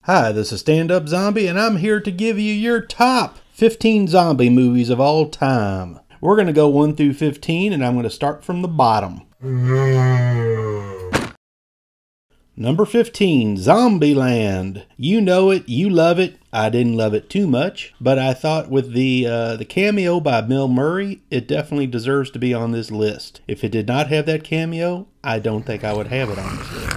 Hi, this is Stand Up Zombie, and I'm here to give you your top 15 zombie movies of all time. We're going to go 1 through 15, and I'm going to start from the bottom. Number 15, Zombieland. You know it, you love it. I didn't love it too much, but I thought with the cameo by Bill Murray, it definitely deserves to be on this list. If it did not have that cameo, I don't think I would have it on this list.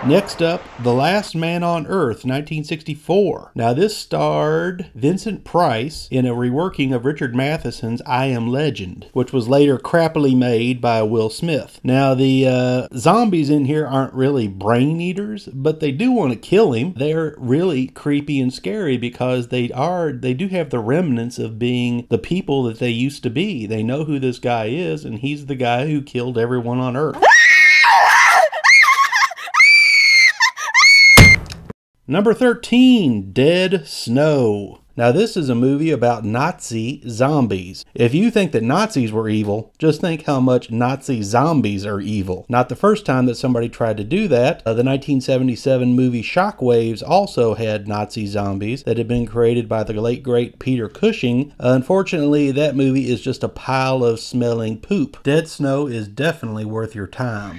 Next up, The Last Man on Earth, 1964. Now this starred Vincent Price in a reworking of Richard Matheson's I Am Legend, which was later crappily made by Will Smith. Now the zombies in here aren't really brain eaters, but they do want to kill him. They're really creepy and scary because they do have the remnants of being the people that they used to be. They know who this guy is, and he's the guy who killed everyone on Earth. Number 13, Dead Snow. Now this is a movie about Nazi zombies. If you think that Nazis were evil, just think how much Nazi zombies are evil. Not the first time that somebody tried to do that. The 1977 movie Shockwaves also had Nazi zombies that had been created by the late great Peter Cushing. Unfortunately, that movie is just a pile of smelling poop. Dead Snow is definitely worth your time.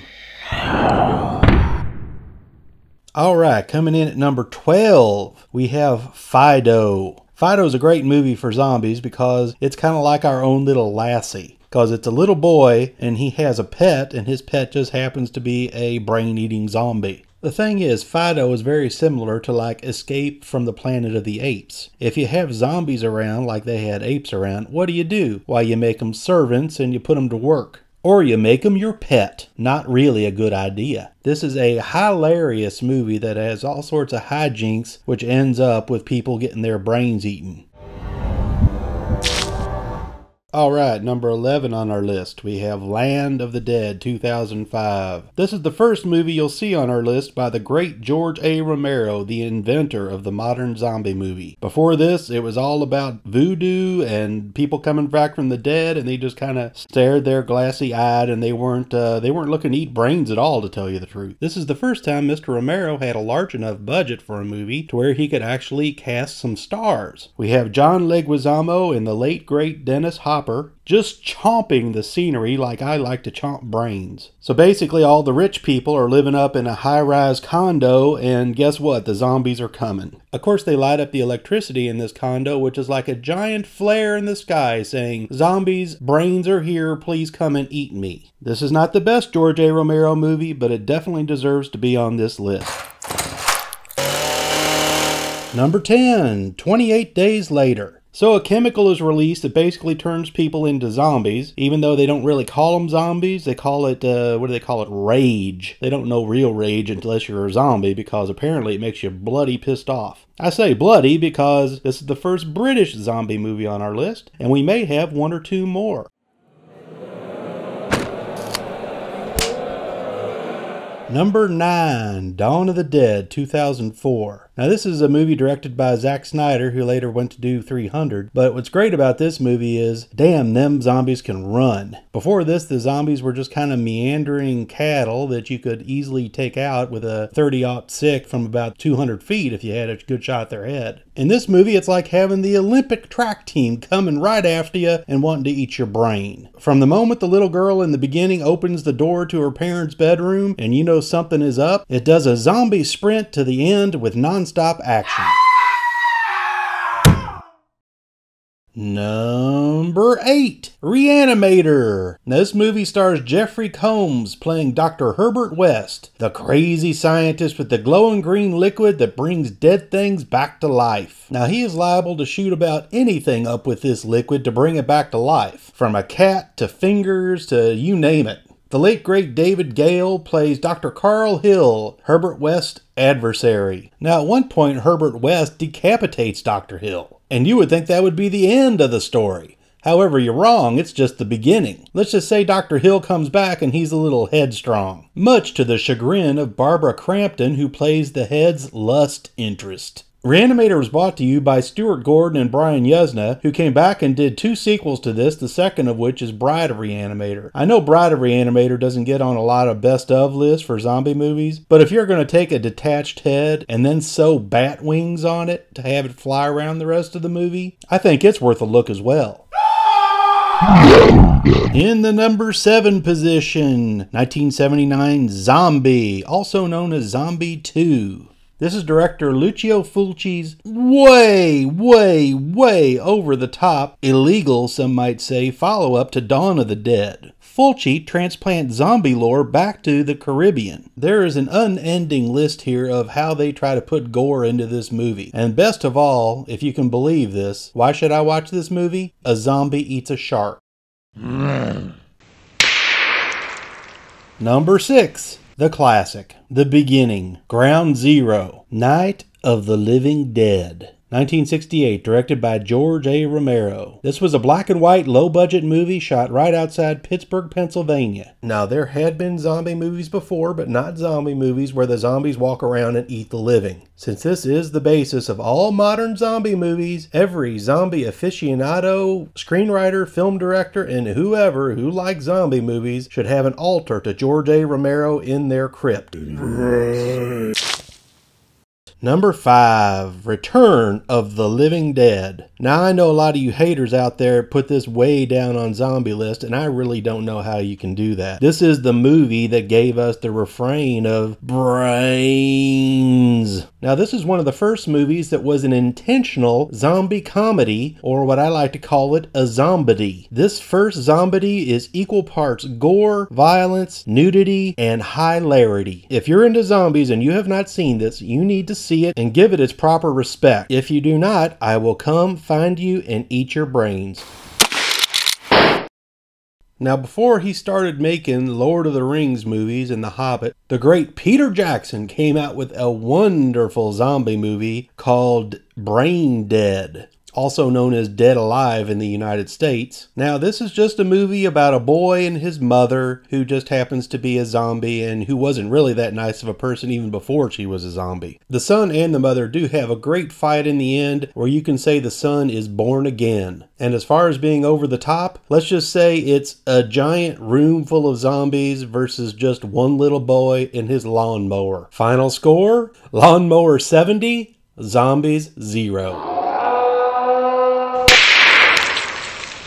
Alright, coming in at number 12, we have Fido. Fido is a great movie for zombies because it's kind of like our own little Lassie. Because it's a little boy and he has a pet, and his pet just happens to be a brain-eating zombie. The thing is, Fido is very similar to like Escape from the Planet of the Apes. If you have zombies around like they had apes around, what do? Why, you make them servants and you put them to work. Or you make them your pet. Not really a good idea. This is a hilarious movie that has all sorts of hijinks, which ends up with people getting their brains eaten. Alright, number 11 on our list, we have Land of the Dead, 2005. This is the first movie you'll see on our list by the great George A. Romero, the inventor of the modern zombie movie. Before this, it was all about voodoo and people coming back from the dead, and they just kind of stared there glassy-eyed, and they weren't looking to eat brains at all, to tell you the truth. This is the first time Mr. Romero had a large enough budget for a movie to where he could actually cast some stars. We have John Leguizamo and the late great Dennis Hopper just chomping the scenery like I like to chomp brains. So basically all the rich people are living up in a high-rise condo, and guess what? The zombies are coming. Of course they light up the electricity in this condo, which is like a giant flare in the sky saying, "Zombies, brains are here, please come and eat me." This is not the best George A. Romero movie, but it definitely deserves to be on this list. Number 10, 28 Days Later. So a chemical is released that basically turns people into zombies, even though they don't really call them zombies. They call it, rage. They don't know real rage unless you're a zombie, because apparently it makes you bloody pissed off. I say bloody because this is the first British zombie movie on our list, and we may have 1 or 2 more. Number 9, Dawn of the Dead, 2004. Now this is a movie directed by Zack Snyder, who later went to do 300, but what's great about this movie is, damn, them zombies can run. Before this, the zombies were just kind of meandering cattle that you could easily take out with a 30-06 from about 200 feet if you had a good shot at their head. In this movie, it's like having the Olympic track team coming right after you and wanting to eat your brain. From the moment the little girl in the beginning opens the door to her parents' bedroom and you know something is up, it does a zombie sprint to the end with non-stop action. Number 8, Reanimator. Now, this movie stars Jeffrey Combs playing Dr. Herbert West, the crazy scientist with the glowing green liquid that brings dead things back to life. Now, he is liable to shoot about anything up with this liquid to bring it back to life, from a cat to fingers to you name it. The late great David Gale plays Dr. Carl Hill, Herbert West's adversary. Now, at one point, Herbert West decapitates Dr. Hill, and you would think that would be the end of the story. However, you're wrong, it's just the beginning. Let's just say Dr. Hill comes back and he's a little headstrong, much to the chagrin of Barbara Crampton, who plays the head's lust interest. Reanimator was brought to you by Stuart Gordon and Brian Yuzna, who came back and did 2 sequels to this, the second of which is Bride of Reanimator. I know Bride of Reanimator doesn't get on a lot of best of lists for zombie movies, but if you're going to take a detached head and then sew bat wings on it to have it fly around the rest of the movie, I think it's worth a look as well. In the number 7 position, 1979 Zombie, also known as Zombie 2. This is director Lucio Fulci's way over the top, illegal some might say, follow-up to Dawn of the Dead. Fulci transplants zombie lore back to the Caribbean. There is an unending list here of how they try to put gore into this movie. And best of all, if you can believe this, why should I watch this movie? A zombie eats a shark. Number 6. The classic, The Beginning, Ground Zero, Night of the Living Dead. 1968, directed by George A. Romero. This was a black and white, low-budget movie shot right outside Pittsburgh, Pennsylvania. Now, there had been zombie movies before, but not zombie movies where the zombies walk around and eat the living. Since this is the basis of all modern zombie movies, every zombie aficionado, screenwriter, film director, and whoever who likes zombie movies should have an altar to George A. Romero in their crypt. Number 5, Return of the Living Dead. Now I know a lot of you haters out there put this way down on zombie list, and I really don't know how you can do that. This is the movie that gave us the refrain of brains. Now this is one of the first movies that was an intentional zombie comedy, or what I like to call it, a zombie. This first zombie is equal parts gore, violence, nudity, and hilarity. If you're into zombies and you have not seen this, you need to see it and give it its proper respect. If you do not, I will come find you and eat your brains. Now, before he started making Lord of the Rings movies and The Hobbit, the great Peter Jackson came out with a wonderful zombie movie called Brain Dead, also known as Dead Alive in the United States. Now, this is just a movie about a boy and his mother who just happens to be a zombie and who wasn't really that nice of a person even before she was a zombie. The son and the mother do have a great fight in the end where you can say the son is born again. And as far as being over the top, let's just say it's a giant room full of zombies versus just one little boy and his lawnmower. Final score? Lawnmower 70, zombies 0.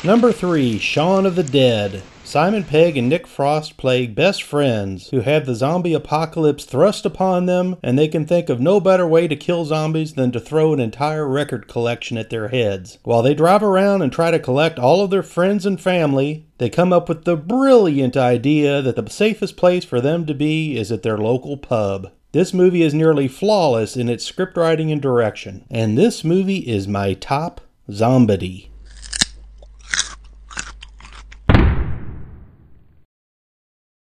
Number 3, Shaun of the Dead. Simon Pegg and Nick Frost play best friends who have the zombie apocalypse thrust upon them, and they can think of no better way to kill zombies than to throw an entire record collection at their heads. While they drive around and try to collect all of their friends and family, they come up with the brilliant idea that the safest place for them to be is at their local pub. This movie is nearly flawless in its script writing and direction, and this movie is my top zombie.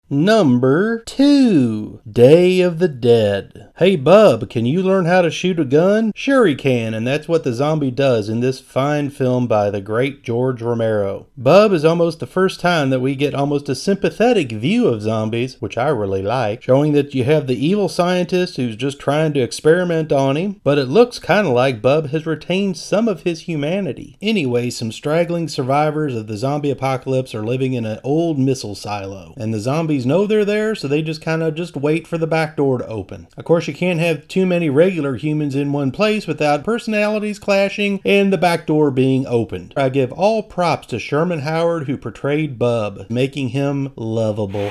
Number 2, Day of the Dead. Hey bub, can you learn how to shoot a gun? Sure he can, and that's what the zombie does in this fine film by the great George Romero. Bub is almost the first time that we get almost a sympathetic view of zombies, which I really like, showing that you have the evil scientist who's just trying to experiment on him, but it looks kind of like Bub has retained some of his humanity. Anyway, some straggling survivors of the zombie apocalypse are living in an old missile silo, and the zombies know they're there, so they just kind of wait for the back door to open. Of course, you can't have too many regular humans in one place without personalities clashing and the back door being opened. I give all props to Sherman Howard, who portrayed Bub, making him lovable.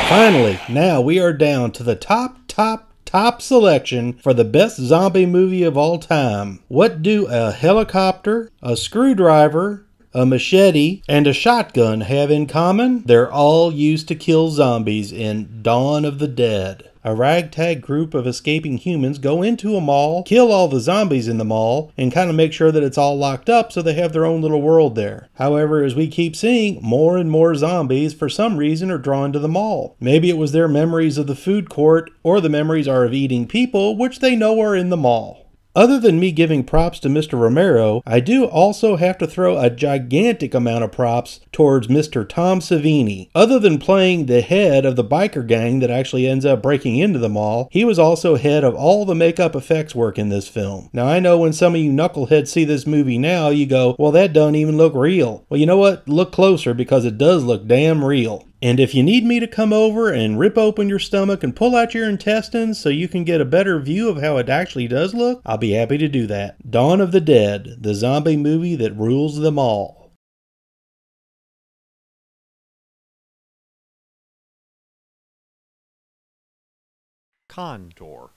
Finally, now we are down to the top selection for the best zombie movie of all time. What do a helicopter, a screwdriver, a machete, and a shotgun have in common? They're all used to kill zombies in Dawn of the Dead. A ragtag group of escaping humans go into a mall, kill all the zombies in the mall, and kind of make sure that it's all locked up so they have their own little world there. However, as we keep seeing, more and more zombies for some reason are drawn to the mall. Maybe it was their memories of the food court, or the memories are of eating people, which they know are in the mall. Other than me giving props to Mr. Romero, I do also have to throw a gigantic amount of props towards Mr. Tom Savini. Other than playing the head of the biker gang that actually ends up breaking into the mall, he was also head of all the makeup effects work in this film. Now I know when some of you knuckleheads see this movie now, you go, well, that don't even look real. Well, you know what? Look closer, because it does look damn real. And if you need me to come over and rip open your stomach and pull out your intestines so you can get a better view of how it actually does look, I'll be happy to do that. Dawn of the Dead, the zombie movie that rules them all. Condor.